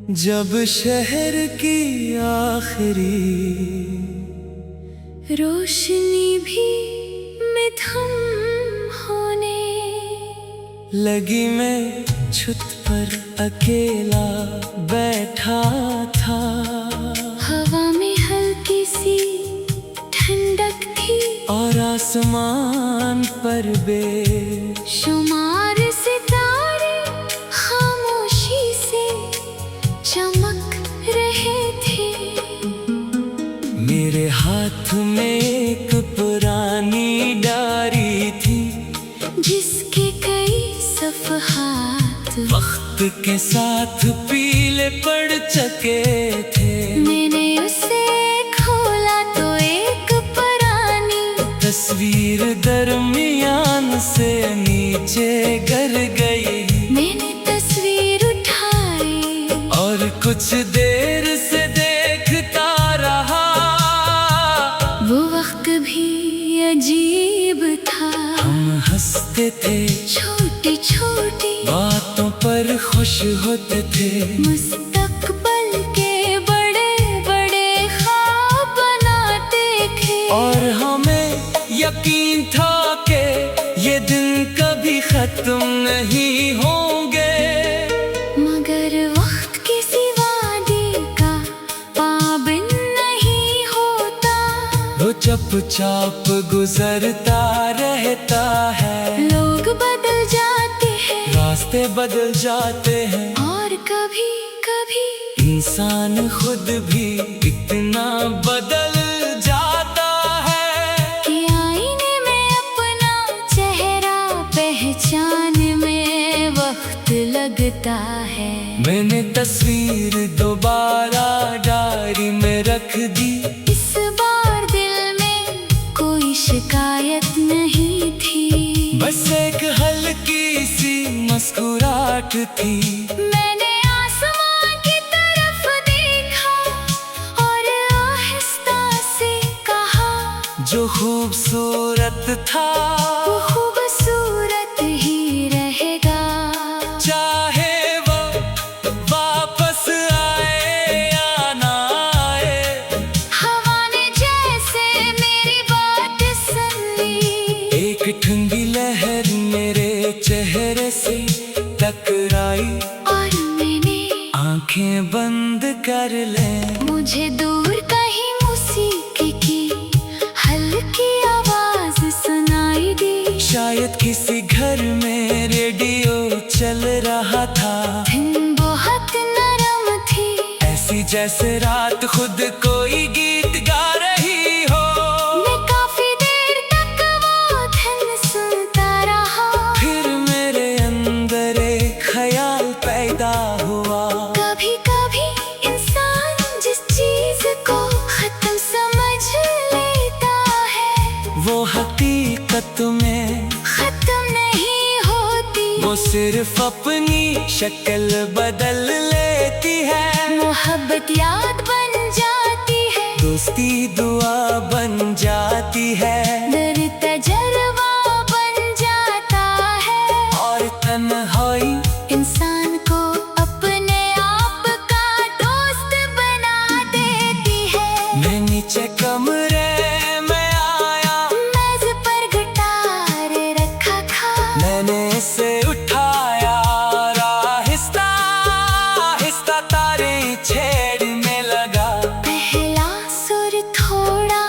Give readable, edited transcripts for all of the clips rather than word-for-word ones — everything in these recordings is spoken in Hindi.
जब शहर की आखिरी रोशनी भी मिथम होने लगी, मैं छत पर अकेला बैठा था। हवा में हल्की सी ठंडक थी और आसमान पर शुमार सितारे खामोशी से चमक रहे थे। मेरे हाथ में एक पुरानी डायरी थी, जिसके कई सफ़हात वक्त के साथ पीले पड़ चुके थे। मैंने उसे खोला तो एक पुरानी तस्वीर दरमियान से नीचे गिर गई। मैंने तस्वीर उठाई और कुछ देर से देखता रहा। वो वक्त भी अजीब था। हम हंसते थे, छोटी छोटी बातों पर खुश होते थे। मुस्तकबल के बड़े बड़े ख्वाब बनाते थे। और हमें यकीन था कि ये दिन कभी खत्म नहीं होंगे। मगर वक्त किसी वादे का पाबंद नहीं होता। वो चुपचाप गुजरता रहता है। लोग बदल जाते हैं, रास्ते बदल जाते हैं, और कभी कभी इंसान खुद भी इतना बदल जाता है कि आईने में अपना चेहरा पहचानने में वक्त लगता है। मैंने तस्वीर दोबारा डायरी में रख दी। इस बार दिल में कोई शिकायत नहीं थी। बस एक हल्की सी मुस्कुराहट थी। मैंने आसमां की तरफ देखा और आहिस्ता से कहा, जो खूबसूरत था वो खूबसूरत ही रहेगा। चाहे वो वापस आए या ना आए। हवा ने जैसे मेरी बात सुन ली। एक ठंडी लहर मेरे चेहरे से टकराई। और मैंने आंखें बंद कर ले। मुझे दूर कहीं मौसीकी की हल्की आवाज सुनाई दी। शायद किसी घर में रेडियो चल रहा था। धुन बहुत नरम थी, ऐसी जैसे रात खुद कोई गीत गा रही हो। मैं काफी देर तक वो धुन सुनता रहा। फिर मेरे अंदर एक ख्याल पैदा हुआ। कभी कभी इंसान जिस चीज को खत्म समझ लेता है, वो हकीकत में खत्म नहीं होती। वो सिर्फ अपनी शक्ल बदल लेती है। मोहब्बत याद बन जाती है, दोस्ती दुआ बन जाती है। दर तजर्बा बन जाता है। और तन्हाई इंसान को अपने आप का दोस्त बना देती है। मैं नीचे कमरे में आया। मेज पर गिटार रखा था। मैंने इसे उठाया और आहिस्ता आहिस्ता तारे छेड़ने लगा। पहला सुर थोड़ा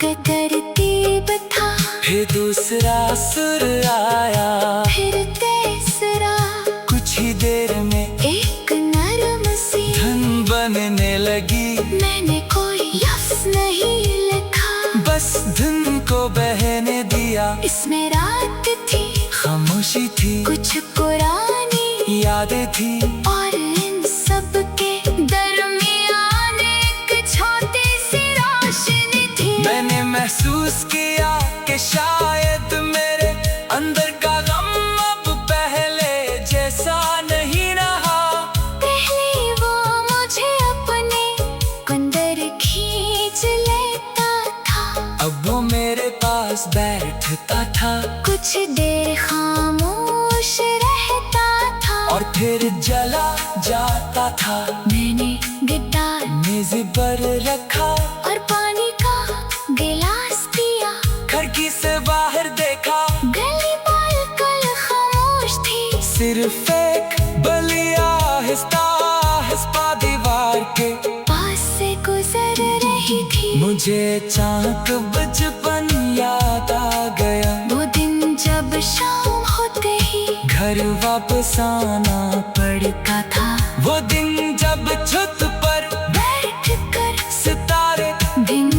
गतरतीब था, फिर दूसरा सुर आया। फिर तीसरा, कुछ ही देर में एक नरम सी धुन बनने लगी। मैंने कोई लफ्ज नहीं लिखा, बस धुन को बहने दिया। इसमें रात थी, खामोशी थी, कुछ पुरानी यादें थी। और इन सब के दरमियान एक छोटी सी रोशनी थी। मैंने महसूस किया कि शायद मेरे अंदर का गम अब पहले जैसा नहीं रहा। पहले वो मुझे अपने अंदर खींच लेता था। अब वो मेरे पास बैठता था। कुछ देर खामोश रहता था। और फिर सिर जला जाता था। मैंने गिटार मेज पर रखा और पानी का गिलास पिया। खिड़की से बाहर देखा, गली बिल्कुल खामोश थी। सिर्फ एक बलिया आहिस्ता दीवार के पास से गुजर रही थी। मुझे चाक बचपन याद आ गया। वो दिन जब शाम होते ही घर वापस आना पड़ता था। वो दिन जब छत पर बैठ कर सितारे दिन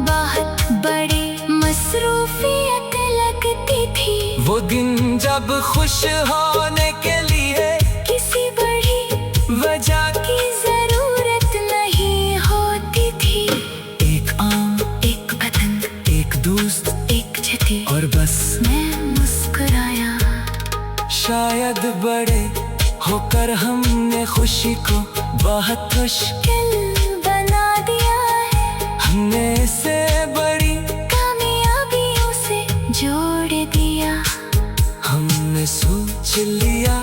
बहुत बड़ी मसरूफियत लगती थी। वो दिन जब खुश होने के लिए किसी बड़ी वजह की जरूरत नहीं होती थी। एक आम, एक पतंग, एक दोस्त एक छतरी और बस। मैं मुस्कुराया। शायद बड़े होकर हमने खुशी को बहुत मुश्किल बना दिया है। हमने इसे बड़ी कामयाबियों से जोड़ दिया। हमने सोच लिया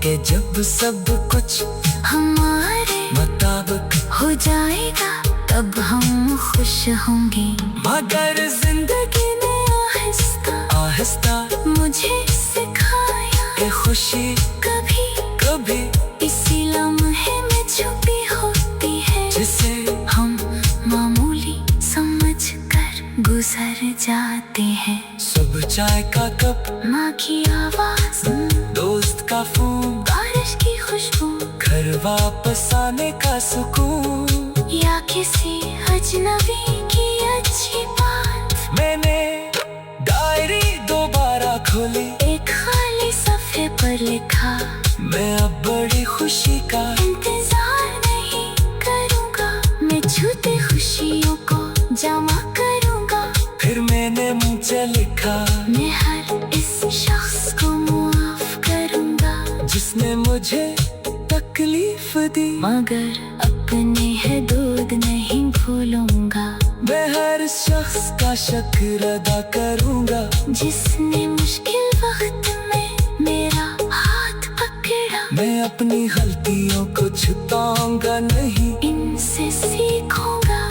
कि जब सब कुछ हमारे मुताबिक हो जाएगा तब हम खुश होंगे। मगर जिंदगी ने आहिस्ता आहिस्ता मुझे सिखाया कि खुशी कभी कभी इसी लम्हे में छुपी होती है, जिसे हम मामूली समझ कर गुजर जाते हैं। सब चाय का कप, माँ की आवाज, दोस्त का फोन, बारिश की खुशबू घर वापस आने का सुकून, या किसी अजनबी की अच्छी बात। मैंने डायरी दोबारा खोली। एक खाली सफ़े पर लिखा, मैं अब बड़ी खुशी का इंतजार नहीं करूँगा। मैं छूते खुशियों को जमा करूँगा। फिर मैंने मुझे लिखा, मैं हर इस शख्स को माफ करूँगा जिसने मुझे तकलीफ दी। मगर अपने हदूद नहीं भूलूंगा। मैं हर शख्स का शुक्र अदा करूँगा जिसने मुश्किल वक्त में मेरा हाथ पकड़ा। मैं अपनी गलतियों को छुपाऊंगा नहीं, इनसे सीखूंगा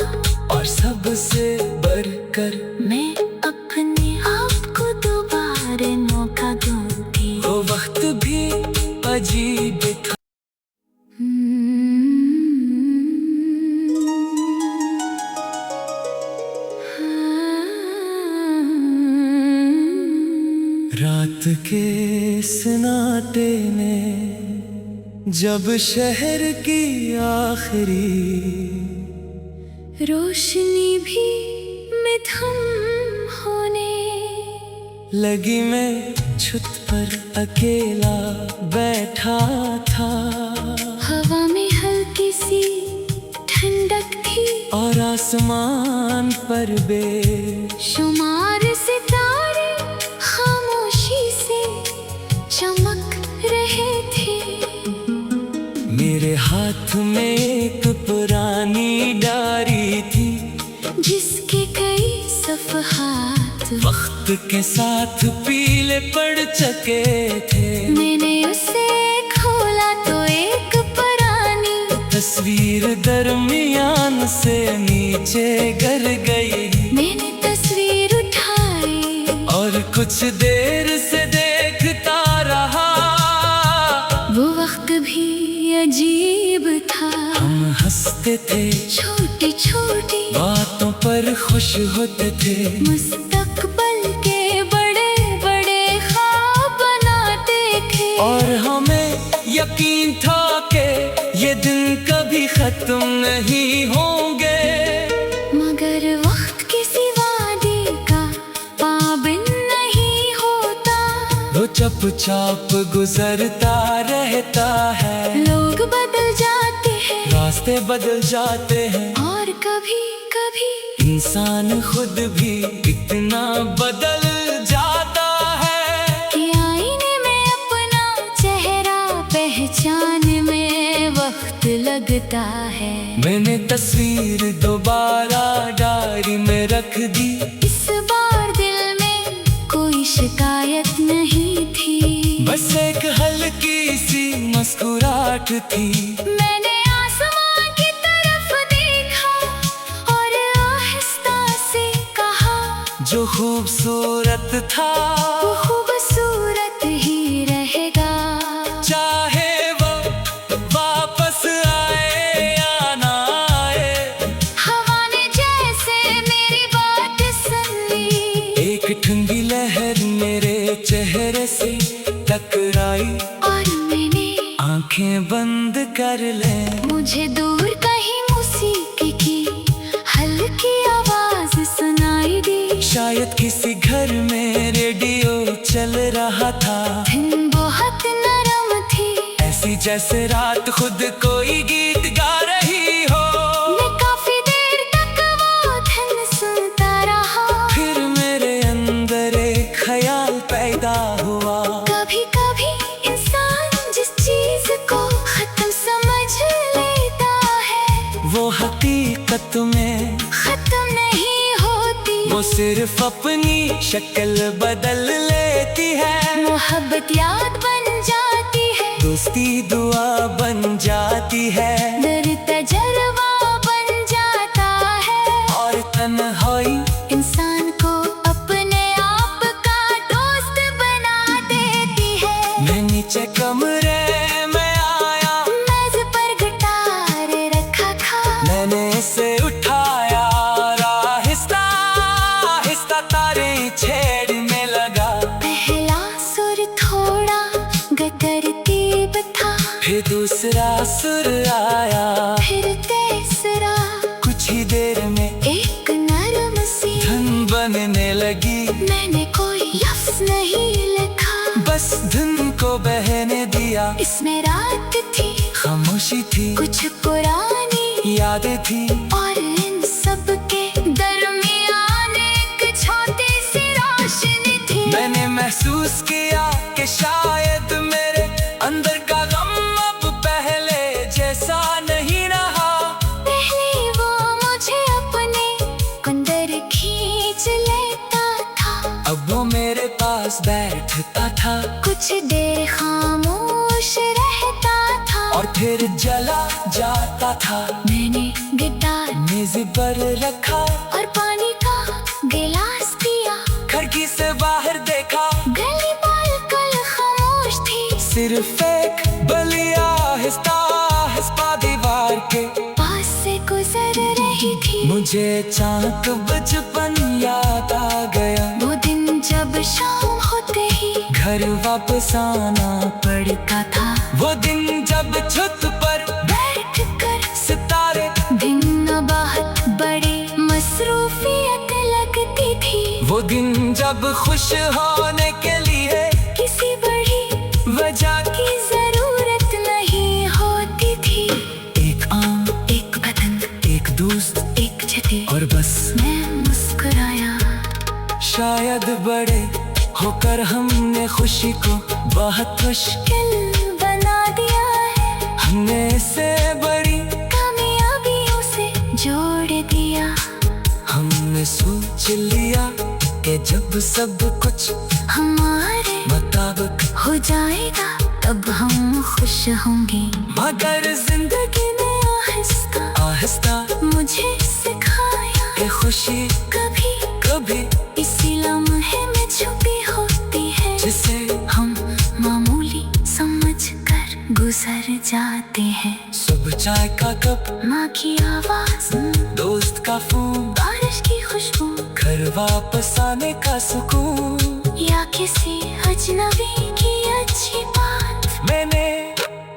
और सबसे बढ़कर मैं अपने आप को दोबारा मौका दूंगी। वो वक्त भी अजीब था। रात के सन्नाटे में जब शहर की आखिरी रोशनी भी मिधम होने लगी, मैं छत पर अकेला बैठा था। हवा में हल्की सी ठंडक थी और आसमान पर शुमार सितारे खामोशी से चमक रहे थे। मेरे हाथ में एक पुरानी डायरी थी जिसके कई सफ़हात वक्त के साथ पीले पड़ चुके थे। मैंने उसे खोला तो एक पुरानी तस्वीर दरमियान से नीचे गिर गई। मैंने तस्वीर उठाई और कुछ देर से देखता रहा। वो वक्त भी अजीब था। हम हंसते थे, छोटी छोटी बातों पर खुश होते थे। मुस्तकबल के बड़े बड़े ख्वाब बनाते थे। और हमें यकीन था कि ये दिन कभी खत्म नहीं होंगे। मगर वक्त किसी वादे का पाबंद नहीं होता। वो चुपचाप गुजरता रहता है। लोग बदल जाते हैं, रास्ते बदल जाते हैं, और कभी कभी इंसान खुद भी इतना बदल जाता है कि आईने में अपना चेहरा पहचान में वक्त लगता है। मैंने तस्वीर दोबारा डायरी में रख दी। इस बार दिल में कोई शिकायत नहीं थी। बस एक हल्की सी मुस्कुराहट मुस्कुराहट थी। मैंने आसमां की तरफ देखा और आहिस्ता से कहा, जो खूबसूरत था वो खूबसूरत ही रहेगा। चाहे वो वापस आए या ना आए। हवा ने जैसे मेरी बात सुन ली, एक ठंडी लहर मेरे चेहरे से टकराई और मैंने आंखें बंद कर ले। मुझे दूर कहीं मौसीकी की हल्की आवाज सुनाई दी। शायद किसी घर में रेडियो चल रहा था। धुन बहुत नरम थी, ऐसी जैसे रात खुद कोई गीत गा रही हो। मैं काफी देर तक वो धुन सुनता रहा। फिर मेरे अंदर एक ख्याल पैदा हुआ। कभी कभी इंसान जिस चीज को खत्म समझ लेता है, वो हकीकत में खत्म नहीं होती। वो सिर्फ अपनी शक्ल बदल लेती है। मोहब्बत याद बन जाती है, दोस्ती दुआ बन जाती है, दर्द तजर्बा बन जाता है। और तन्हाई इंसान को अपने आप का दोस्त बना देती है। मैं नीचे कमरे में आया, मेज पर गिटार रखा था। मैंने इसे उठाया और आहिस्ता आहिस्ता तारे छेड़ने लगा। पहला सुर थोड़ा गतरतीब था, फिर दूसरा सुर आया, फिर तीसरा। कुछ ही देर में एक नरम सी धुन बनने लगी। मैंने कोई लफ्ज नहीं लिखा, बस धुन को बहने दिया। इसमें रात थी, खामोशी थी, कुछ पुरानी यादें थी, और इन सब के दरमियान एक छोटी सी रोशनी थी। मैंने महसूस किया कि शायद मेरे अंदर का गम अब पहले जैसा नहीं रहा। पहले वो मुझे अपने अंदर खींच लेता था, अब वो मेरे पास बैठता था कुछ देर खामोश रहता था, और फिर जला जाता था। मैंने गिटार मेज पर रखा, और पानी का गिलास पिया। खिड़की से बाहर देखा, गली बिल्कुल खामोश थी, सिर्फ एक बलिया आहिस्ता आहिस्ता दीवार के पास से गुजर रही थी। मुझे अचानक बचपन याद आ गया। वो दिन जब शाम होते ही घर वापस आना पड़ता था, वो दिन जब छत पर बैठ कर सितारे, दिन बहुत बड़ी मसरूफियत लगती थी। वो दिन जब खुश होने के लिए किसी बड़ी वजह की जरूरत नहीं होती थी। एक आम, एक बदन, एक दोस्त, एक छठी, और बस मैं मुस्कुराया। शायद बड़े होकर हमने खुशी को बहुत मुश्किल बना दिया है, हमने इसे बड़ी कामयाबियों से जोड़ दिया। हमने सोच लिया कि जब सब कुछ हमारे मुताबिक हो जाएगा तब हम खुश होंगे। मगर जिंदगी ने आहिस्ता आहिस्ता मुझे सिखाया कि खुशी कभी कभी इसी लम्हे में छुपी होती है, जिसे हम मामूली समझ कर गुजर जाते हैं। सुबह चाय का कप, माँ की आवाज, दोस्त का फोन, बारिश की खुशबू, घर वापस आने का सुकून, या किसी अजनबी की अच्छी बात। मैंने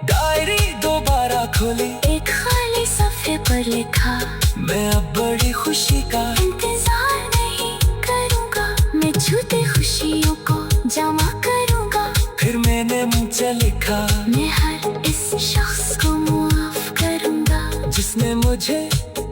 डायरी दोबारा खोली, एक खाली सफ़े पर लिखा, मैं अब बड़ी खुशी का इंतजार नहीं करूँगा, मैं छूते खुशियों को जमा करूँगा। फिर मैंने मुझे लिखा, मैं हर इस शख्स को माफ करूँगा जिसने मुझे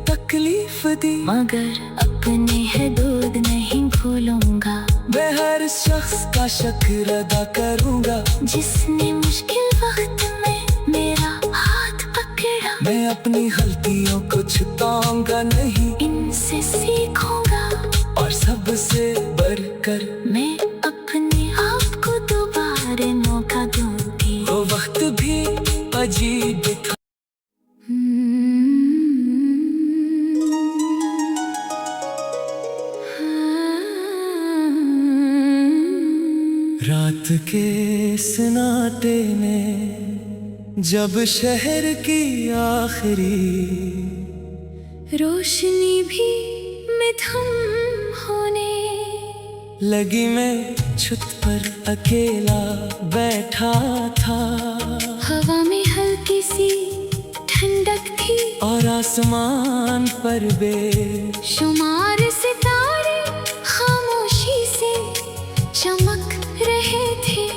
तकलीफ दी, मगर अपने हदूद नहीं भूलूंगा। मैं हर शख्स का शुक्र अदा करूँगा जिसने मुश्किल वक्त में मेरा हाथ पकड़ा। मैं अपनी गलतियों को छुपाऊंगा नहीं, इनसे सीखूंगा और सबसे बढ़कर मैं अपने आप को दोबारा मौका दूंगी। वो वक्त भी अजीब भी दिखा। रात के सन्नाटे में जब शहर की आखिरी रोशनी भी मिथम होने लगी, मैं छत पर अकेला बैठा था। हवा में हल्की सी ठंडक थी और आसमान पर शुमार सितारे खामोशी से चमक रहे थे।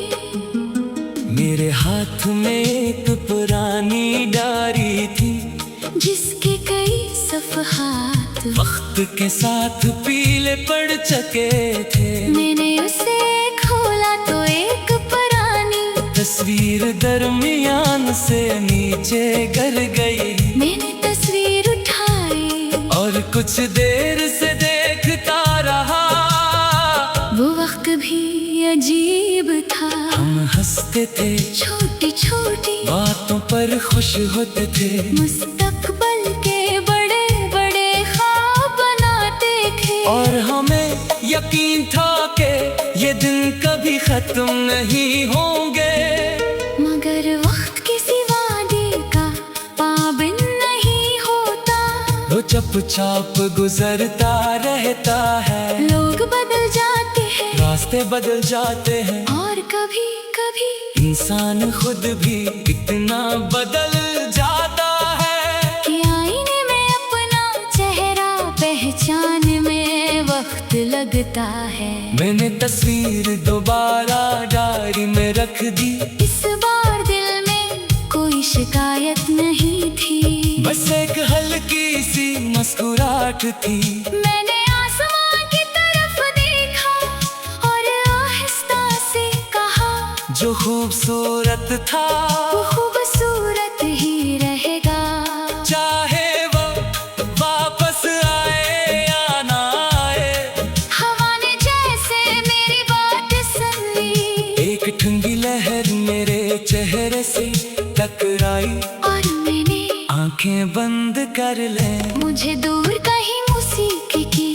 मेरे हाथ में एक पुरानी डायरी थी जिसके कई सफ़हात वक्त के साथ पीले पड़ चुके थे। मैंने उसे खोला तो एक पुरानी तस्वीर दरमियान से नीचे गिर गई। मैंने तस्वीर उठाई और कुछ देर से देखता रहा। वो वक्त भी अजीब था। हम हंसते थे, छोटी छोटी बातों पर खुश होते थे। मुस्तकबल के बड़े बड़े ख्वाब बनाते थे। और हमें यकीन था कि ये दिन कभी खत्म नहीं होंगे। मगर वक्त किसी वादे का पाबंद नहीं होता। वो चुपचाप गुजरता रहता है। लोग बदल जाते हैं, रास्ते बदल जाते हैं, और कभी कभी इंसान खुद भी इतना बदल जाता है कि आईने में अपना चेहरा पहचान में वक्त लगता है। मैंने तस्वीर दोबारा डायरी में रख दी। इस बार दिल में कोई शिकायत नहीं थी, बस एक हल्की सी मुस्कुराहट थी। मैंने आसमान की तरफ देखा और आहिस्ता से कहा, जो खूबसूरत था वो खूबसूरत ही रहेगा। चाहे वो वापस आए या ना आए। हवा ने जैसे मेरी बात सुन ली, एक ठंडी लहर मेरे चेहरे से टकराई। और मैंने आंखें बंद कर ले। मुझे दूर कहीं मौसीकी की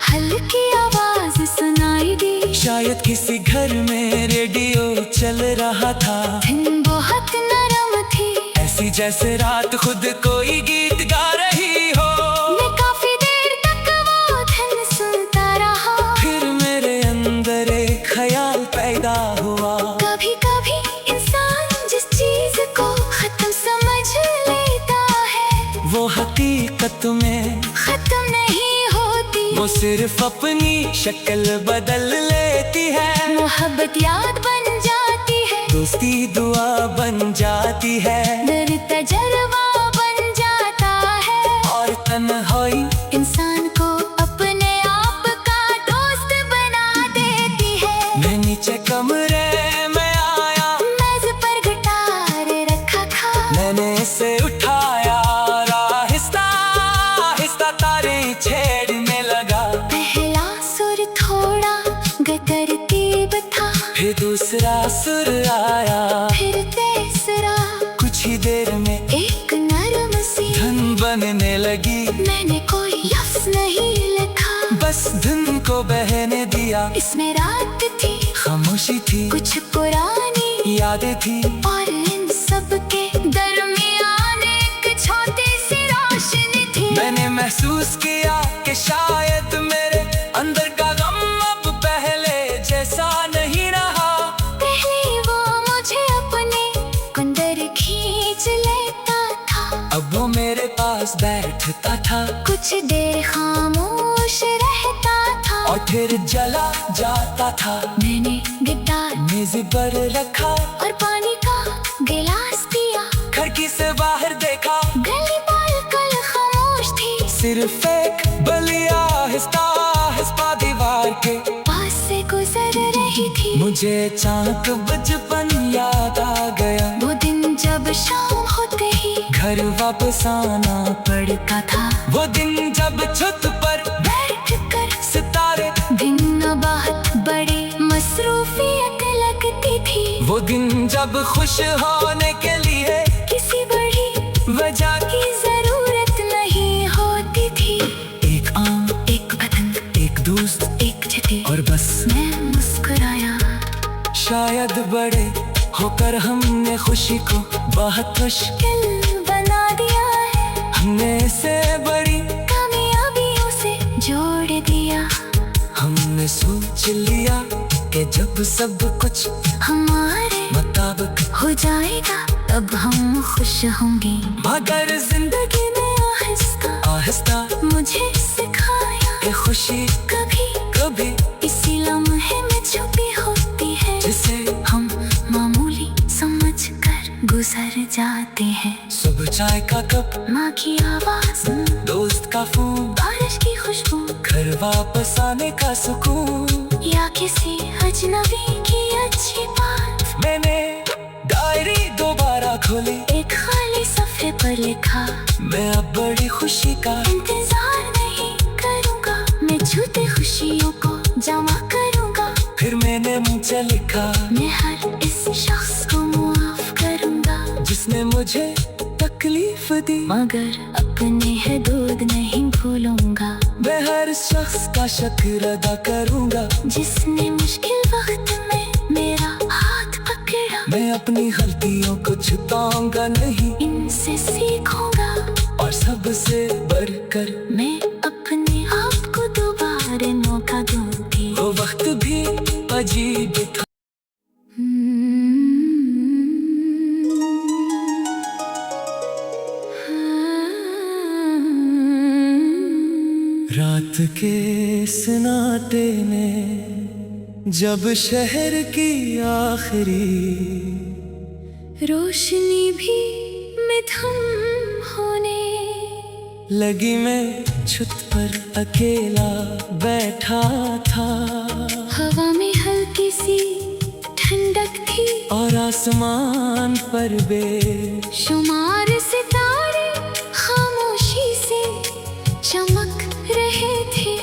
हल्की आवाज सुनाई दी। शायद किसी घर में रेडियो चल रहा था। धुन बहुत नरम थी, ऐसी जैसे रात खुद कोई गीत गा रही हो। मैं काफी देर तक वो धुन सुनता रहा। फिर मेरे अंदर एक ख्याल पैदा हुआ। कभी कभी इंसान जिस चीज को खत्म समझ लेता है, वो हकीकत में खत्म नहीं होती। वो सिर्फ अपनी शक्ल बदल लेती है। मोहब्बत याद बन जाती है, दोस्ती दुआ बन जाती है, दर्द तजर्बा बन जाता है। और तन्हाई इंसान को अपने आप का दोस्त बना देती है। मैं नीचे कमरे में आया, मेज पर गिटार रखा था। मैंने इसे उठाया और आहिस्ता आहिस्ता तारें छेड़ने लगा। पहला सुर थोड़ा गतरतीब था, फिर दूसरा सुर आया। फिर तीसरा, कुछ ही देर में एक नरम सी धुन बनने लगी। मैंने कोई लफ्ज नहीं लिखा, बस धुन को बहने दिया। इसमें रात थी, खामोशी थी, कुछ पुरानी यादें थी, और इन सब के दरमियान एक छोटी सी रोशनी थी। मैंने महसूस किया कि शायद मेरे अंदर का गम अब पहले जैसा नहीं रहा। पहले वो मुझे अपने अंदर खींच लेता था, अब वो मेरे पास बैठता था कुछ देर खामोश रहता था, और फिर जला जाता था। मैंने गिटार मेज पर रखा और पानी का गिलास पिया। खिड़की से बाहर देखा, गली बिल्कुल खामोश थी, सिर्फ एक बलिया आहिस्ता आहिस्ता दीवार के पास से गुजर रही थी। मुझे अचानक बचपन याद आ गया। वो दिन जब शाम होते ही घर वापस आना पड़ता था, वो दिन जब छत पर बैठ कर सितारे, दिन बहुत बड़ी मसरूफियत लगती थी। वो दिन जब खुश होने के लिए किसी वजह की जरूरत नहीं होती थी। एक आम, एक बदन, एक दोस्त एक चिट्ठी और बस। मैं मुस्कुराया। शायद बड़े होकर हमने खुशी को बहुत मुश्किल बना दिया है। हमने इसे बड़ी कामयाबियों से जोड़ दिया। हमने सोच लिया कि जब सब कुछ हमारे मुताबिक हो जाएगा तब हम खुश होंगे। मगर जिंदगी ने आहिस्ता आहिस्ता मुझे सिखाया कि खुशी कभी कभी इसी लम्हे में छुपी होती है, जिसे हम मामूली समझकर गुजर जाते हैं। सुबह चाय का कप, माँ की आवाज, दोस्त का फोन, बारिश की खुशबू, घर वापस आने का सुकून, या किसी अजनबी की अच्छी बात। मैंने डायरी दोबारा खोली, एक खाली सफ़े पर लिखा, मैं अब बड़ी खुशी का इंतजार नहीं करूँगा, मैं छूते खुशियों को जमा करूँगा। फिर मैंने मुझे लिखा, मैं हर इस शख्स को माफ करूँगा जिसने मुझे तकलीफ दी, मगर अपने हदूद नहीं भूलूंगा। मैं हर शख्स का शुक्र अदा करूँगा जिसने मुश्किल वक्त में मेरा हाथ पकड़ा। मैं अपनी गलतियों को छुपाऊंगा नहीं, इनसे सीखूंगा और सबसे बढ़कर मैं अपने आप को दोबारा मौका दूंगी। वो वक्त भी अजीब था। रात के सन्नाटे में जब शहर की आखिरी रोशनी भी मध्यम होने लगी, मैं छत पर अकेला बैठा था। हवा में हल्की सी ठंडक थी और आसमान पर बेशुमार सितारे खामोशी से चमक रहे थे।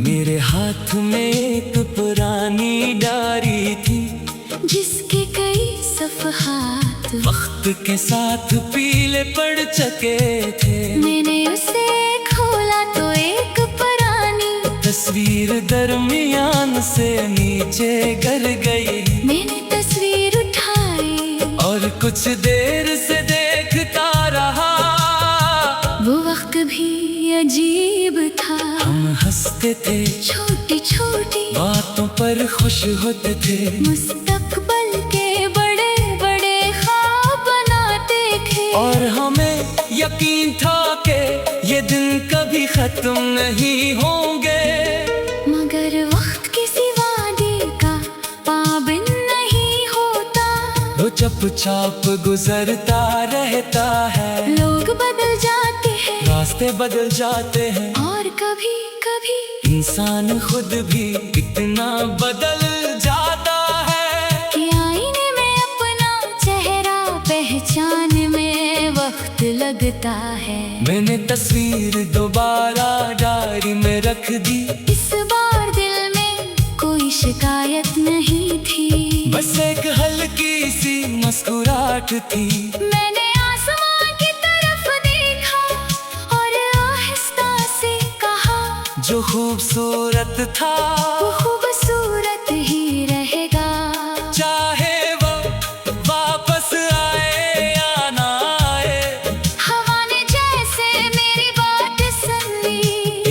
मेरे हाथ में एक पुरानी डायरी थी, जिसके कई सफ़हात वक्त के साथ पीले पड़ चुके थे। मैंने उसे खोला तो एक पुरानी तस्वीर दरमियान से नीचे गिर गई। मैंने तस्वीर उठाई और कुछ देर से देखता रहा, वो वक्त भी अजीब था। हम हंसते थे, छोटी छोटी बातों पर खुश होते थे, मुस्तकबल के बड़े बड़े ख्वाब बनाते थे। और हमें यकीन था कि ये दिन कभी खत्म नहीं होंगे। मगर वक्त किसी वादे का पाबंद नहीं होता। वो चुपचाप गुजरता रहता है, लोग बदल जाते हैं, रास्ते बदल जाते हैं, और कभी कभी इंसान खुद भी कितना बदल जाता है कि आईने में अपना चेहरा पहचान में वक्त लगता है। मैंने तस्वीर दोबारा डायरी में रख दी, इस बार दिल में कोई शिकायत नहीं थी, बस एक हल्की सी मुस्कुराहट थी। मैंने आसमां की तरफ देखा और आहिस्ता से कहा, जो खूबसूरत था वो खूबसूरत ही रहेगा। चाहे वो वापस आए या ना आए। हवा ने जैसे मेरी बात सुन ली,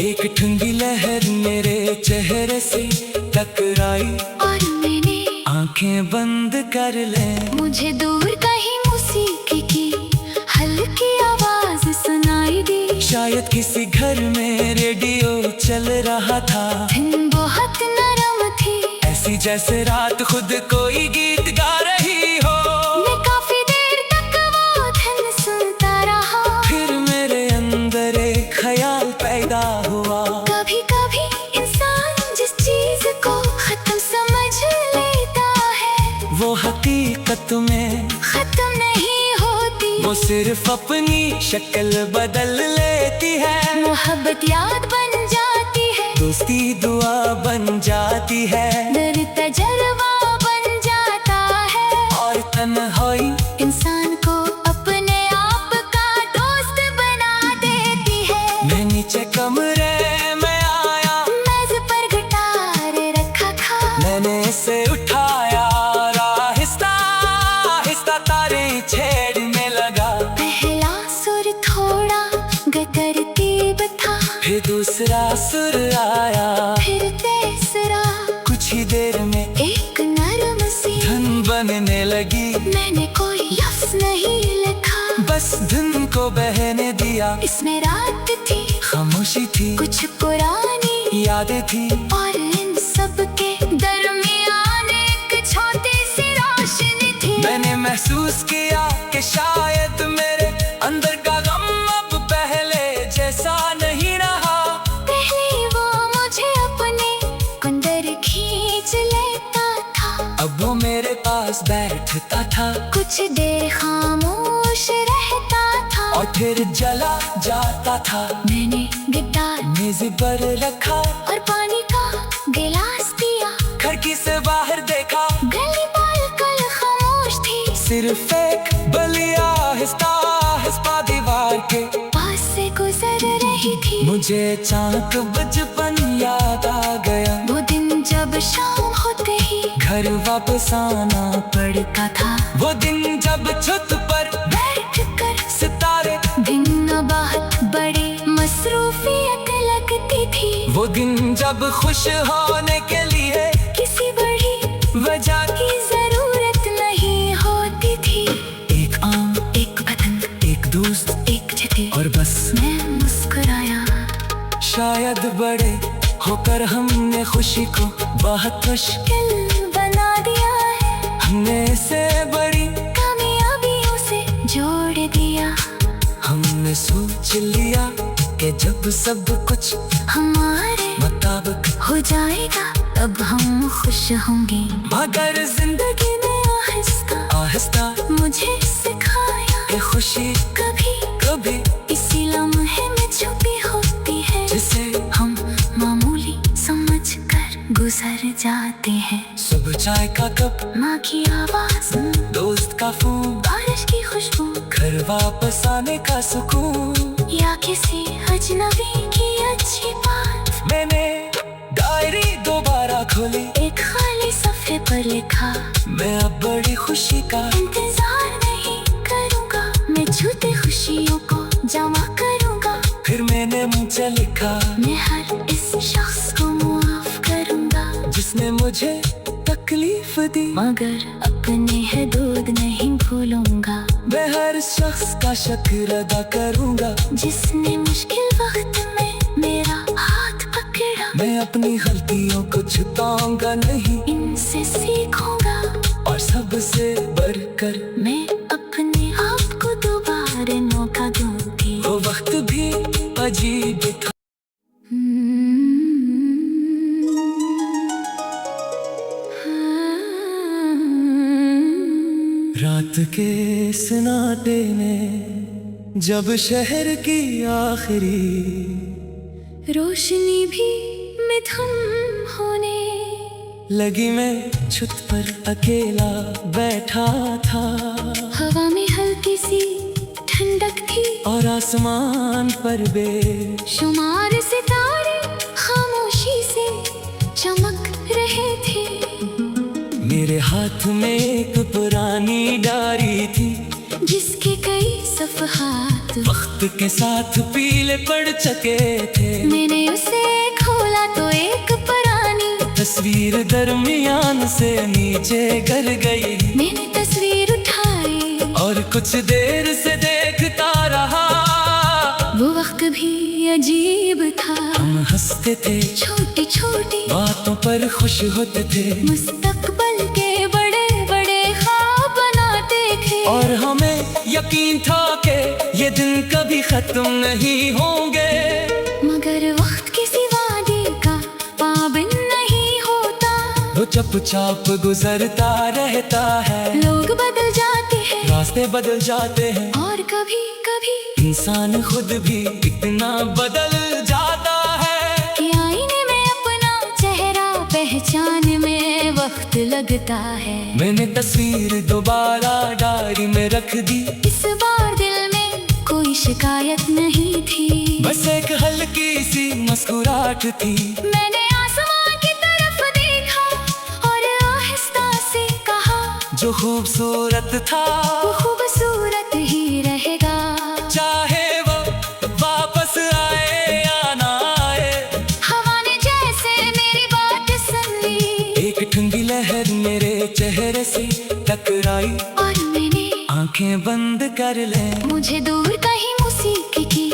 एक ठंडी लहर मेरे चेहरे से टकराई, और मैंने आंखें बंद कर ले। मुझे दूर कहीं मौसीकी की हल्की आवाज सुनाई दी। शायद किसी घर में रेडियो चल रहा था, धुन बहुत नरम थी, ऐसी जैसे रात खुद कोई गीत गा रही हो। मैं काफी देर तक वो धुन सुनता रहा। फिर मेरे अंदर एक ख्याल पैदा हुआ, कभी कभी इंसान जिस चीज को खत्म समझ लेता है, वो हकीकत में खत्म नहीं होती। वो सिर्फ अपनी शक्ल बदल लेती है। मोहब्बत याद बन जाती है, दोस्ती दुआ बन जाती है, दर्द तजर्बा बन जाता है, और तन्हाई इंसान को अपने आप बस धुन को बहने दिया। इसमें रात थी, खामोशी थी, कुछ पुरानी यादें थी, और इन सब के दरमियान एक छोटी सी रोशनी थी। मैंने महसूस किया कि शायद मेरे अंदर का गम अब पहले जैसा नहीं रहा। पहले वो मुझे अपने अंदर खींच लेता था, अब वो मेरे पास बैठता था, कुछ देर खामोश रहता था, और फिर चला जाता था। मैंने गिटार मेज पर रखा और पानी का गिलास पिया, खिड़की से बाहर देखा, गली बिल्कुल खामोश थी। सिर्फ एक बलिया आहिस्ता दीवार के पास से गुजर रही थी। मुझे अचानक बचपन याद आ गया। वो दिन जब शाम होते ही घर वापस आना पड़ता था, वो दिन जब छत पर बैठ कर सितारे, दिन बहुत बड़े मसरूफियत लगती थी। वो दिन जब खुश होने के लिए किसी बड़ी वजह की जरूरत नहीं होती थी। एक आम, एक पतंग, एक दोस्त एक छतरी, और बस। मैं मुस्कुराया। शायद बड़े होकर हमने खुशी को बहुत मुश्किल बना दिया है, हमने इसे बड़ी कामयाबियों से जोड़ दिया। हमने सोच लिया कि जब सब कुछ हमारे मुताबिक हो जाएगा तब हम खुश होंगे। मगर जिंदगी ने आहिस्ता आहिस्ता मुझे सिखाया कि खुशी कभी कभी इसी लम्हे में छुपी होती है, जिसे हम मामूली समझ कर गुजर जाते हैं। सुबह चाय का कप, माँ की आवाज, दोस्त का फोन, बारिश की खुशबू, घर वापस आने का सुकून, या किसी अजनबी की अच्छी बात। मैंने डायरी दोबारा खोली, एक खाली सफ़े पर लिखा, मैं अब बड़ी खुशी का इंतजार नहीं करूँगा, मैं छूते खुशियों को जमा करूँगा। फिर मैंने मुझे लिखा, मैं हर इस शख्स को माफ करूँगा जिसने मुझे तकलीफ दी, मगर अपने हदूद नहीं भूलूंगा। मैं हर शख्स का शुक्र अदा करूँगा जिसने मुश्किल वक्त में मेरा हाथ पकड़ा, मैं अपनी गलतियों को छुपाऊंगा नहीं, इनसे सीखूंगा और सबसे बढ़कर मैं अपने आप को दोबारा मौका दूंगी। वो वक्त भी अजीब था। रात के सन्नाटे में जब शहर की आखिरी रोशनी भी मिथुन होने लगी, मैं छत पर अकेला बैठा था, हवा में हल्की सी ठंडक थी, और आसमान पर बेशुमार सितारे खामोशी से चमक रहे थे। मेरे हाथ में एक पुरानी डायरी थी, जिसके कई सफ़हात वक्त के साथ पीले पड़ चुके थे। मैंने उसे खोला तो एक पुरानी तस्वीर दरमियान से नीचे गिर गई। मैंने तस्वीर उठाई और कुछ देर से देखता रहा, वो वक्त भी अजीब था। हम हंसते थे, छोटी छोटी बातों पर खुश होते थे, मुस्तकबल के बड़े बड़े ख्वाब बनाते थे, और हमें यकीन था कि ये दिन कभी खत्म नहीं होंगे। मगर वक्त किसी वादे का पाबंद नहीं होता, वो चुपचाप गुजरता रहता है। लोग बदल जाते हैं, रास्ते बदल जाते हैं, और कभी कभी इंसान खुद भी इतना बदल जाता है कि आईने में अपना चेहरा पहचान में वक्त लगता है। मैंने तस्वीर दोबारा डायरी में रख दी, इस बार दिल में कोई शिकायत नहीं थी, बस एक हल्की सी मुस्कुराहट थी। मैंने आसमां की तरफ देखा और आहिस्ता से कहा, जो खूबसूरत था वो खूबसूरत ही रहेगा, चाहे वो वापस आए या ना आए। हवा ने जैसे मेरी बात सुन ली, एक ठंडी लहर मेरे चेहरे से टकराई, और मैंने आंखें बंद कर ले। मुझे दूर कहीं मौसीकी की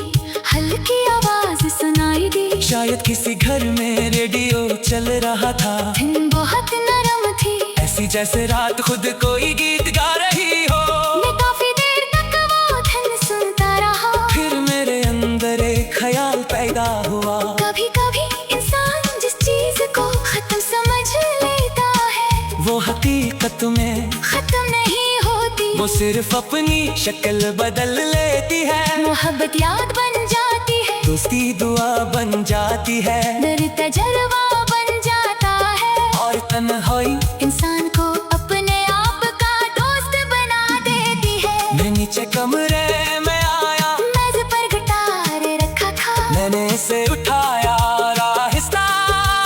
हल्की आवाज सुनाई दी। शायद किसी घर में रेडियो चल रहा था। धुन बहुत नरम थी, ऐसी जैसे रात खुद कोई गीत गा रही हो। मैं काफी देर तक वो धुन सुनता रहा। फिर मेरे अंदर एक ख्याल पैदा हुआ। कभी कभी इंसान जिस चीज को खत्म समझ लेता है, वो हकीकत में खत्म नहीं होती। वो सिर्फ अपनी शक्ल बदल लेती है। मोहब्बत याद बन जाती है, दोस्ती दुआ बन जाती है, दर तजर्बा बन जाता है। और तन्हाई इंसान को अपने आप का दोस्त बना देती है। मैं नीचे कमरे में आया, मेज पर गिटार रखा था। मैंने इसे उठाया और आहिस्ता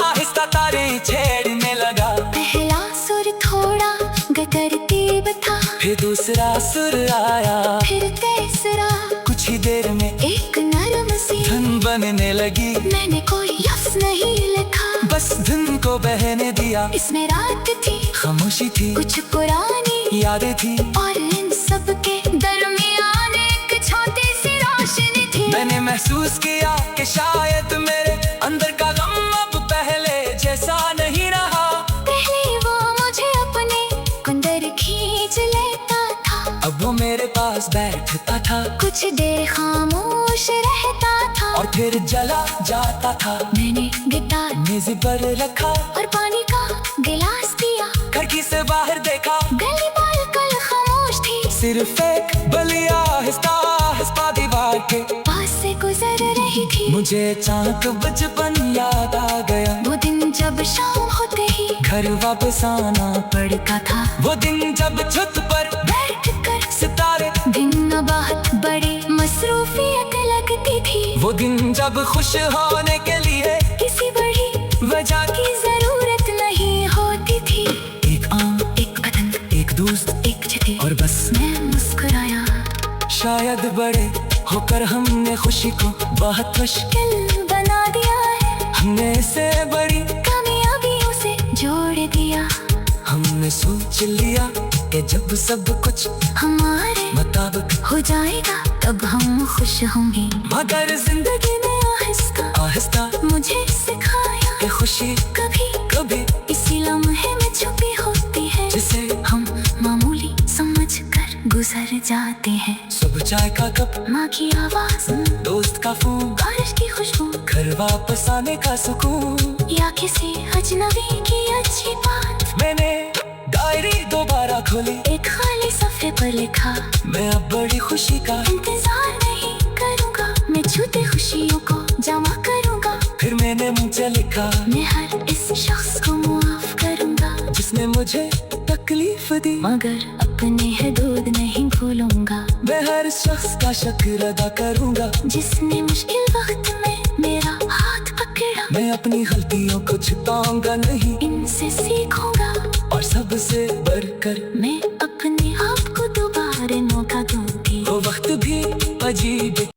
आहिस्ता तारे छेड़ने लगा। पहला सुर थोड़ा गतरतीब था, फिर दूसरा सुर आया, फिर तीसरा। कुछ ही देर में एक नरम सी धुन बनने लगी। मैंने कोई लफ्ज नहीं लिखा, बस धुन को बहने दिया। इसमें रात थी, खामोशी थी, कुछ पुरानी यादें थी, और इन सब के दरमियान एक छोटी सी रोशनी थी। मैंने महसूस किया कि शायद मेरे अंदर का गम अब पहले जैसा नहीं रहा। पहले वो मुझे अपने अंदर खींच लेता था, अब वो मेरे पास बैठता था, कुछ देर खामोश रहता था, और फिर जला जाता था। मैंने गिटार मेज पर रखा और पानी का गिलास दिया। खिड़की से बाहर देखा, गली बालकन खामोश थी, सिर्फ एक बलिया आहिस्ता आहिस्ता दीवार के पास से गुजर रही थी। मुझे अचानक बचपन याद आ गया। वो दिन जब शाम होते ही घर वापस आना पड़ता था, वो दिन जब छत पर बैठ कर सितारे, दिन बहुत बड़ी मसरूफियत लगती थी। वो दिन जब खुश होने के लिए किसी बड़ी वजह की जरूरत नहीं होती थी। एक आम, एक पतंग, एक दोस्त, एक चिट्ठी, और बस। मैं मुस्कुराया। शायद बड़े होकर हमने खुशी को बहुत मुश्किल दिल बना दिया है, हमने इसे बड़ी कामयाबियों से जोड़ दिया। हमने सोच लिया कि जब सब कुछ हमारे मुताबिक हो जाएगा तब हम खुश होंगे। मगर जिंदगी में आहिस्ता आहिस्ता मुझे सिखाया कि खुशी कभी कभी इसी लम्हे में छुपी होती है, जिसे हम मामूली समझ कर गुजर जाते हैं। सुबह चाय का कप, माँ की आवाज, दोस्त का फोन, बारिश की खुशबू, घर वापस आने का सुकून, या किसी अजनबी की अच्छी बात। मैंने डायरी दोबारा खोली, एक खाली सफ़े पर लिखा, मैं अब बड़ी खुशी का इंतजार नहीं करूँगा, मैं छूते खुशियों को जमा करूँगा। फिर मैंने मुझे लिखा, मैं हर इस शख्स को माफ करूँगा जिसने मुझे तकलीफ दी, मगर अपने हदूद नहीं भूलूंगा। मैं हर शख्स का शुक्र अदा करूँगा जिसने मुश्किल वक्त में मेरा हाथ पकड़ा। मैं अपनी गलतियों को छुपाऊंगा नहीं, इन